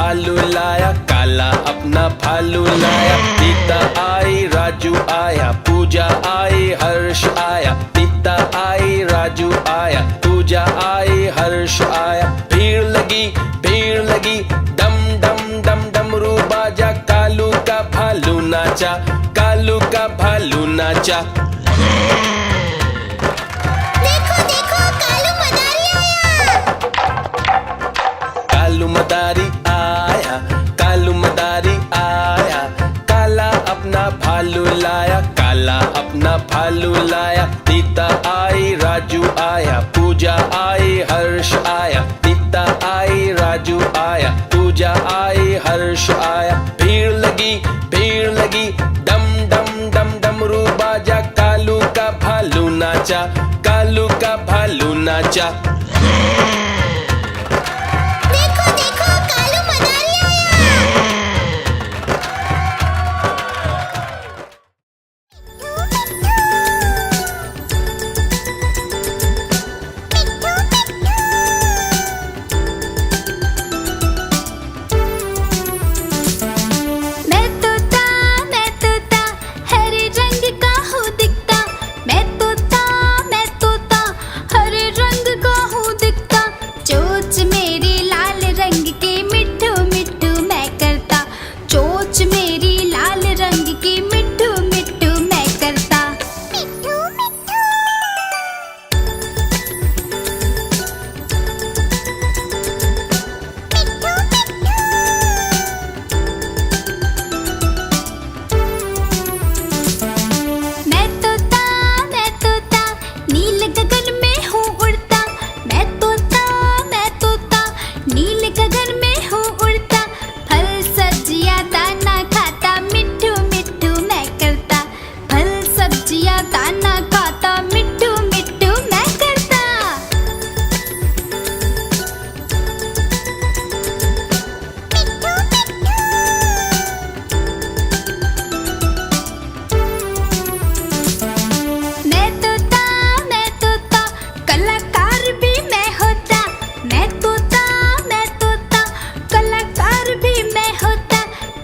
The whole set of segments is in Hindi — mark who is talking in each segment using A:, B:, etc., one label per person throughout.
A: भालू लाया, काला अपना भालू लाया। सीता आई, राजू आया, पूजा आई, हर्ष आया। सीता आई, राजू आया, पूजा आई, हर्ष आया। भीड़ लगी, डम डम डम डमरू बाजा। कालू का भालू नाचा, कालू का भालू नाचा।
B: देखो देखो कालू मदारी आया।
A: कालू मदारी आया, कालू मदारी आया। काला अपना भालू लाया, काला अपना भालू लाया। सीता आई, राजू आया, पूजा आई, हर्ष आया। सीता आई, राजू आया, पूजा आई, हर्ष आया। भीड़ लगी, डम डम डम डमरू बाजा। कालू का भालू नाचा, कालू का भालू नाचा।
B: देखो देखो कालू मदारी आया। मैं तोता हरे रंग का हूँ दिखता। मैं तोता हरे रंग का हूँ दिखता। चोंच मेरी लाल रंग की मिट्ठू मिट्ठू मैं करता। चोंच मेरी लाल रंग की मिट्ठू मिट्ठू मैं करता। मिट्ठू मिट्ठू। मैं तोता नील गगन में हूँ उड़ता। मैं तोता नील गगन में हूँ उड़ता। फल सब्जियाँ दाना खाता, मिट्ठू मिट्ठू मैं करता। फल सब्जियाँ दाना खाता, मिट्ठू मिट्ठू मैं करता। मैं तोता कलाकार भी मैं होता। मैं तोता कलाकार भी मैं होता।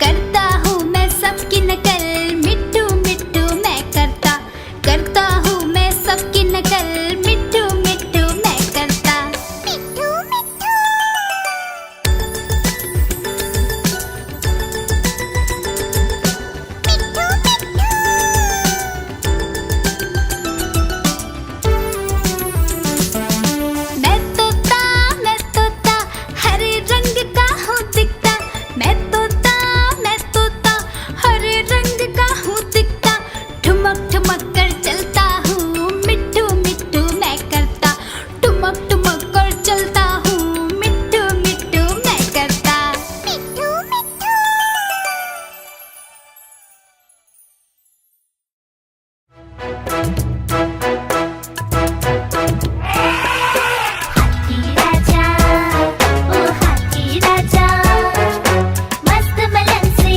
B: करता हूँ मैं सबकी नकल, मिट्ठू मिट्ठू मैं करता हूँ मैं सबकी नकल, मिट्ठू मिट्ठू मैं करता। मिट्ठू मिट्ठू। मैं तोता हरे रंग का हूँ दिखता। मैं तोता हरे रंग का हूँ दिखता। ठुमक ठुमक कर चलता हूँ, मिट्ठू मिट्ठू मैं करता। ठुमक ठुमक कर चलता हूँ, मिट्ठू मिट्ठू मैं करता। मिट्ठू मिट्ठू। हाथी राजा, ओ हाथी राजा, मस्त मलन से,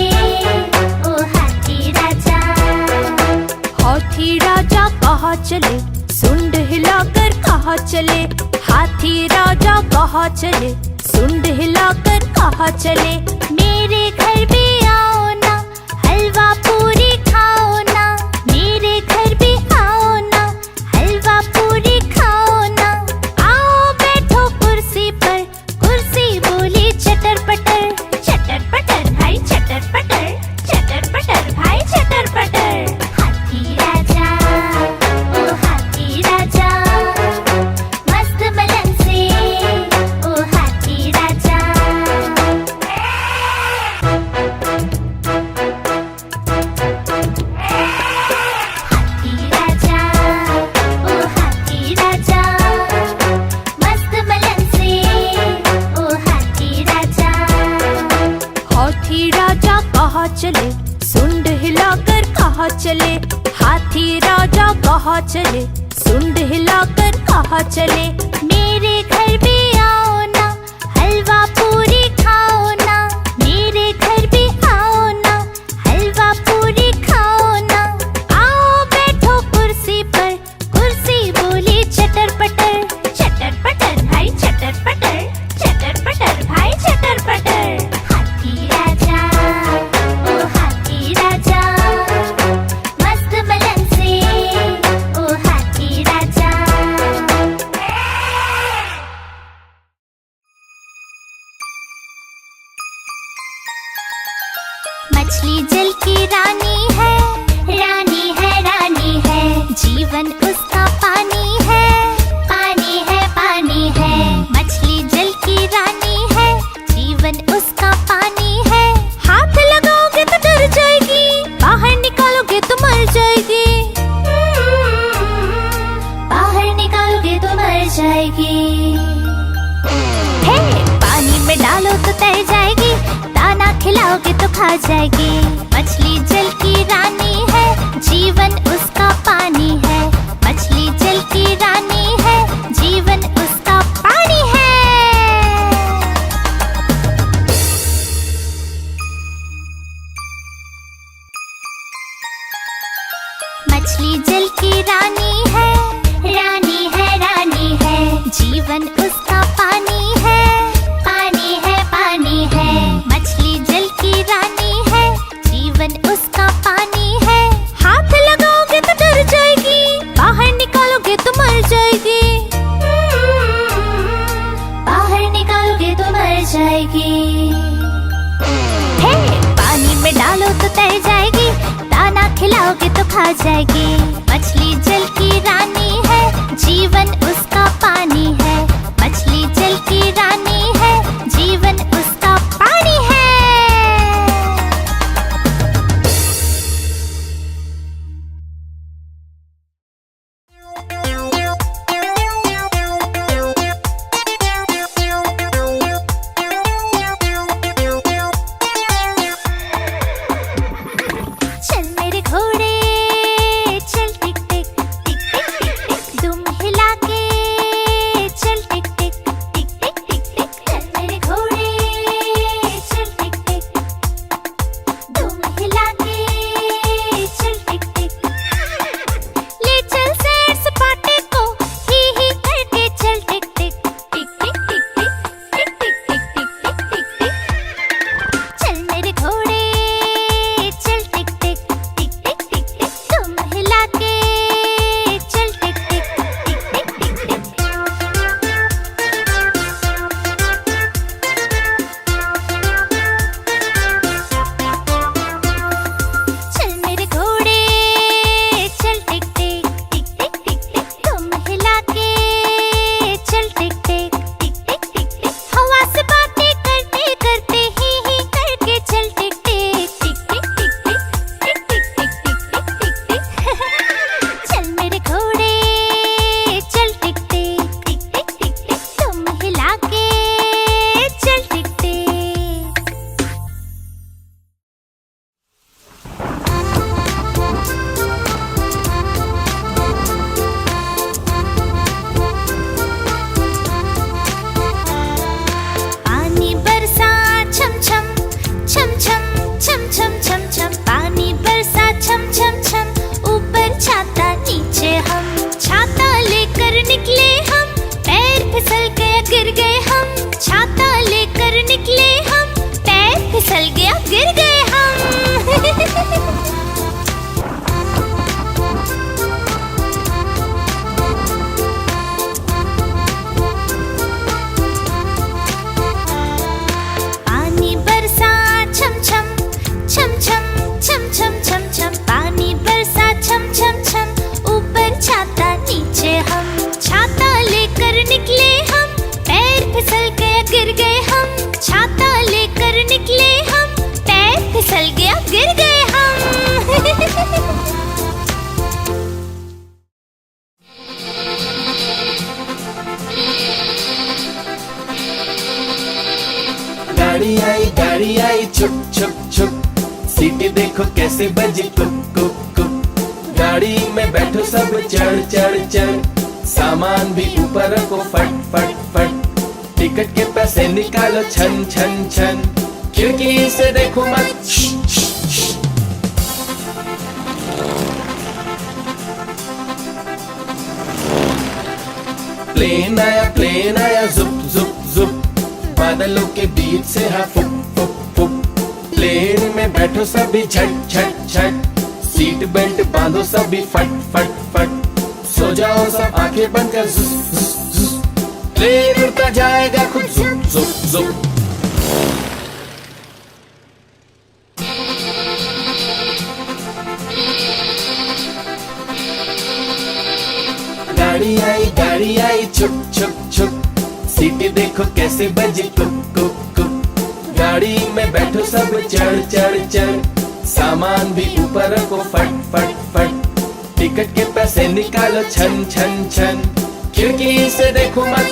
B: ओ हाथी राजा।
C: हाथी राजा कहाँ चले, सुंड हिलाकर कहाँ चले। हाथी राजा कहाँ चले, सुंड हिलाकर कहाँ चले। मेरे घर भी आओ ना, हलवा पूरी खाओ ना। मेरे घर भी आओ ना, हलवा पूरी खाओ ना। आओ बैठो कुर्सी पर, कुर्सी बोली चटर पटर भाई चटर पटर भाई चटर पटर।
B: हाथी राजा, ओ हाथी राजा, मस्त मलन से, ओ हाथी राजा।
C: चले, सुंड हिलाकर कहाँ चले। हाथी राजा कहाँ चले, सुंड हिलाकर कहाँ चले। मेरे घर भी आओ ना, हलवा पूरी खाओ ना। मेरे घर भी आओ ना, हलवा पूरी खाओ ना। आओ बैठो कुर्सी पर, कुर्सी बोली चटर पटर भाई चटर पटर भाई चटर पटर।
B: मछली जल की रानी है, रानी है, रानी है। जीवन उसका पानी है, पानी है, पानी है। मछली जल की रानी है, जीवन उसका पानी है। हाथ लगाओगे तो डर जाएगी, बाहर निकालोगे तो मर जाएगी। बाहर निकालोगे तो मर जाएगी। हे, पानी में डालो तो तैर जाएगी, दाना खिलाओगे तो खा जाएगी। मछली जल की रानी है, जीवन उसका पानी है। मछली जल की रानी है, जीवन उसका पानी है। मछली जल की रानी है, रानी है, रानी है। जीवन उसका पानी है, पानी है, पानी है। मछली जल की रानी है, जीवन उसका पानी है। हाथ लगाओगे तो डर जाएगी, बाहर निकालोगे तो मर जाएगी। बाहर निकालोगे तो मर जाएगी। हे, पानी में डालो तो तैर जाएगी, दाना खिलाओगे तो खा जाएगी। मछली जल की रानी है, जीवन उसका पानी है। मछली जल की रानी है, जीवन उसका पानी है। चल मेरे घोड़े चल टिक टिक टिक टिक टिक टिक, दुम हिला के चल टिक टिक टिक टिक टिक टिक। चल मेरे घोड़े चल टिक टिक, दुम हिला के चल टिक टिक। ले चल सैर सपाटे को ही करके चल टिक टिक टिक टिक टिक टिक टिक टिक टिक टिक टिक टिक। चल मेरे घोड़े चल टिक टिक टिक टिक टिक टिक, तुम हिला के चल टिक टिक टिक टिक टिक टिक। चल मेरे घोड़े चल टिक टिक टिक टिक टिक टिक, तुम हिला के चल टिक टिक टिक टिक टिक टिक। हवा से बातें करते करते ही करके चल टिक टिक टिक टिक टिक टिक टिक टिक टिक टिक टिक टिक। चल मेरे घोड़े चल टिक टिक टिक टिक टिक टिक, तुम हिला के चल टिक टिक। पानी बरसा छम छम छम छम छम छम छम छम। पानी बरसा छम छम छम, ऊपर छाता नीचे हम। छाता लेकर निकले हम, पैर फिसल गया गिर गए हम। छाता लेकर निकले हम, पैर फिसल गया गिर गए हम। पानी बरसा छम छम छम छम छम छम छम छम। पानी बरसा छम छम छम, ऊपर छाता नीचे हम। छाता लेकर निकले हम, पैर फिसल गया गिर गए हम। छाता लेकर निकले हम, पैर फिसल गया गिर गए हम।
A: गाड़ी आई छुप छुप छुप, सीटी देखो कैसे बजी कुक कुक कुक। गाड़ी में बैठो सब चढ़ चढ़ चढ़, सामान भी ऊपर रखो फट फट फट। टिकट के पैसे निकालो छन छन छन, खिड़की से देखो मत प्लेन आया जुप जुप जुप, बादलों के बीच से हाँ फुक फुक फुक। प्लेन में बैठो सभी झट झट झट, सीट बेल्ट बांधो सभी फट फट फट। सो जाओ सब आंखें बंद कर जुस जुस जुस, प्लेन उड़ता जाएगा खुद जुप जुप जुप। छुक छुक छुक, सीटी देखो कैसे बजी कुक कुक कुक। गाड़ी में बैठो सब चढ़ चढ़ चढ़, सामान भी ऊपर रखो फट फट फट। टिकट के पैसे निकालो छन छन छन, खिड़की से देखो मत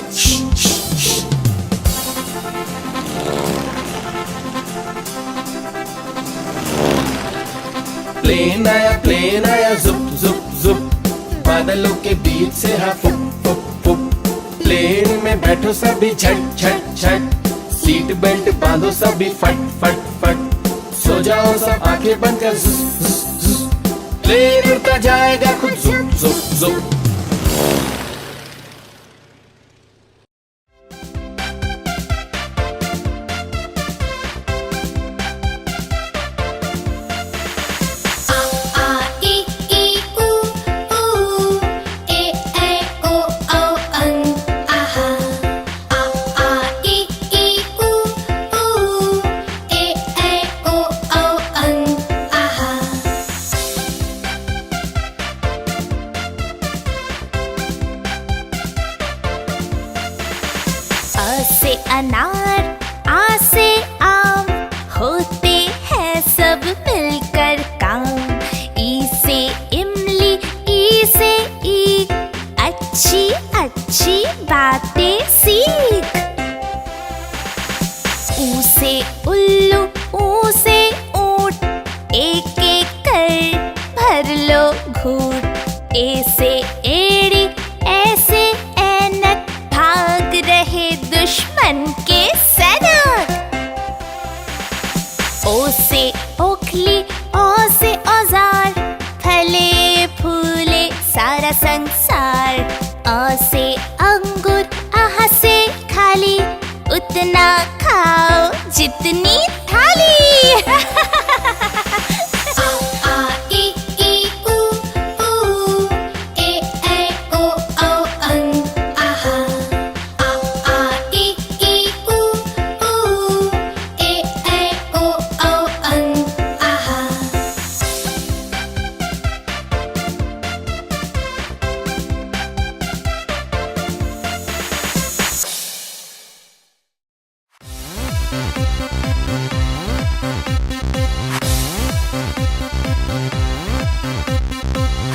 A: प्लेन आया जुप जुप जुप, बादलों के बीच से हाँ फुक फुक फुक। प्लेन में बैठो सभी झट झट झट, सीट बेल्ट बांधो सभी फट फट फट। सो जाओ सब आंखें बंद कर जुस जुस जुस, प्लेन उड़ता जाएगा खुद जुप जुप जुप।
C: अ से अनार, आ से आम, होते हैं सब मिलकर काम। ई से इमली, ई से ईख, अच्छी अच्छी बातें सीख। ऊ से उल्लू, ऊ से ऊंट, एक एक कर भर लो घूंट। ए से एड़ी, ऐसे ऐनक, भाग रहे दुश्मन के सैनिक। ओ से ओखली, ओ से औजार, फले फूले सारा संसार। अ से अंगूर, आह से खाली, उतना खाओ जितनी थाली।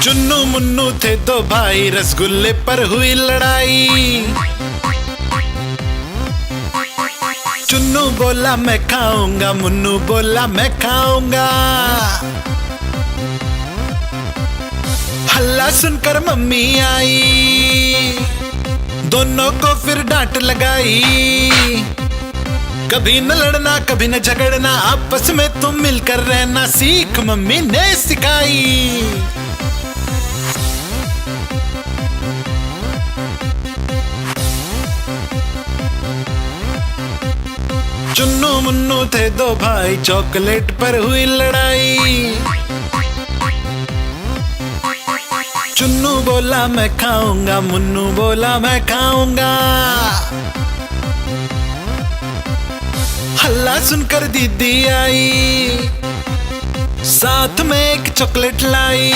D: चुन्नू मुन्नू थे दो भाई, रसगुल्ले पर हुई लड़ाई। चुन्नू बोला मैं खाऊंगा, मुन्नू बोला मैं खाऊंगा। हल्ला सुनकर मम्मी आई, दोनों को फिर डांट लगाई। कभी न लड़ना कभी न झगड़ना, आपस में तुम मिलकर रहना सीख मम्मी ने सिखाई। चुन्नू मुन्नू थे दो भाई, चॉकलेट पर हुई लड़ाई। चुन्नू बोला मैं खाऊंगा, मुन्नू बोला मैं खाऊंगा। हल्ला सुनकर दीदी आई, साथ में एक चॉकलेट लाई।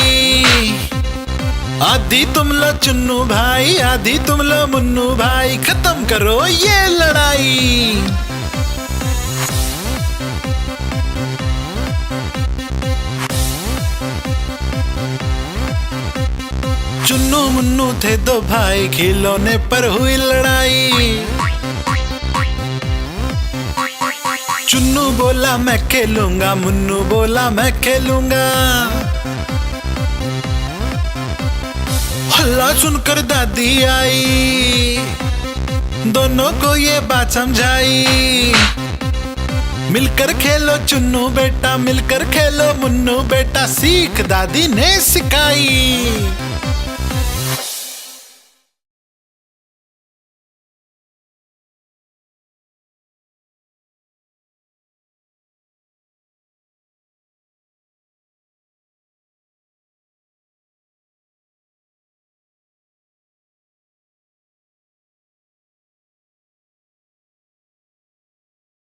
D: आधी तुम लो चुन्नू भाई, आधी तुम लो मुन्नू भाई, खत्म करो ये लड़ाई। चुन्नू मुन्नू थे दो भाई, खिलौने पर हुई लड़ाई। चुन्नू बोला मैं खेलूंगा, मुन्नू बोला मैं खेलूंगा। हल्ला सुनकर दादी आई, दोनों को ये बात समझाई। मिलकर खेलो चुन्नू बेटा, मिलकर खेलो मुन्नू बेटा, सीख दादी ने सिखाई।